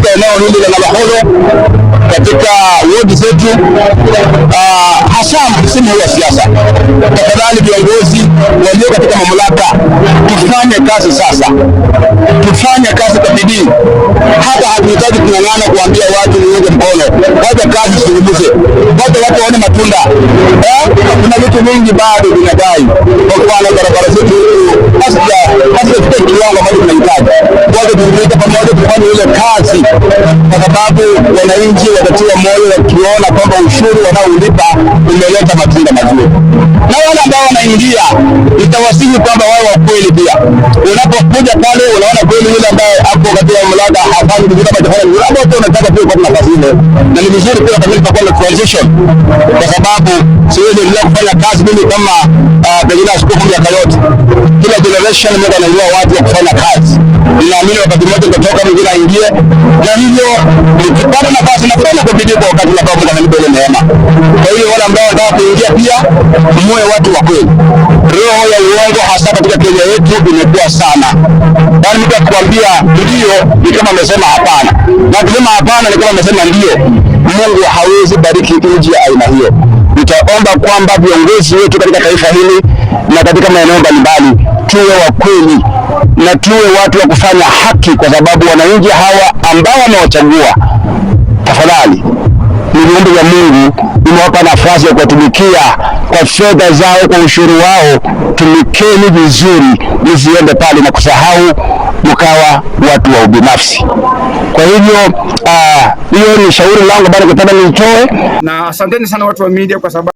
katika eneo hili la Navaholo, katika wodi zetu, hasa msimu wa siasa. Tafadhali viongozi walio katika mamlaka, tufanye kazi sasa, tufanye kazi kwa bidii. Hata hatuhitaji kung'ang'ana kuambia watu niunge mkono, wacha kazi zungumze, wacha watu waone matunda. Kuna vitu vingi bado vinadai, kwa mfano barabara zetu hasa kiwango ambacho tunahitaji. Wacha tuungane pamoja kufanya ile kazi, kwa sababu wananchi watatiwa moyo wakiona kwamba ushuru wanaolipa umeleta matunda mazuri. Na wale ambao wanaingia, nitawasihi kwamba wao wa kweli pia. Unapokuja pale unaona kweli yule ambaye hapo katika mamlaka hafanyi vizuri kama tafadhali, unapo unataka pia kwa nafasi ile. Na ni vizuri pia kama tutakuwa na transition, kwa sababu siwezi bila kufanya kazi mimi kama pengine askofu miaka yote. Kila generation mmoja anainua watu wa kufanya kazi. Ninaamini wakati mmoja nitatoka mwingine aingie, na hivyo nikipata nafasi nafanya kwa bidii kwa wakati ambao Mungu ananipa ile neema. Kwa hiyo wale ambao wanataka kuingia pia mmoe watu wa kweli. Roho ya uongo hasa katika Kenya yetu imekuwa sana. Bali mtu akikwambia ndio ni kama amesema hapana. Na kusema hapana ni kama amesema ndio. Mungu hawezi bariki nchi ya aina hiyo. Nitaomba kwamba viongozi wetu katika taifa hili na katika maeneo mbalimbali tuwe wa kweli na tuwe watu wa kufanya haki, kwa sababu wananchi hawa ambao wamewachagua, tafadhali ni viumbe vya Mungu, nimewapa nafasi ya kuwatumikia kwa fedha zao, kwa ushuru wao. Tumikeni vizuri, msiende pale na kusahau mkawa watu wa ubinafsi. Kwa hivyo hiyo ni shauri langu bado nataka nitoe, na asanteni sana watu wa media kwa sababu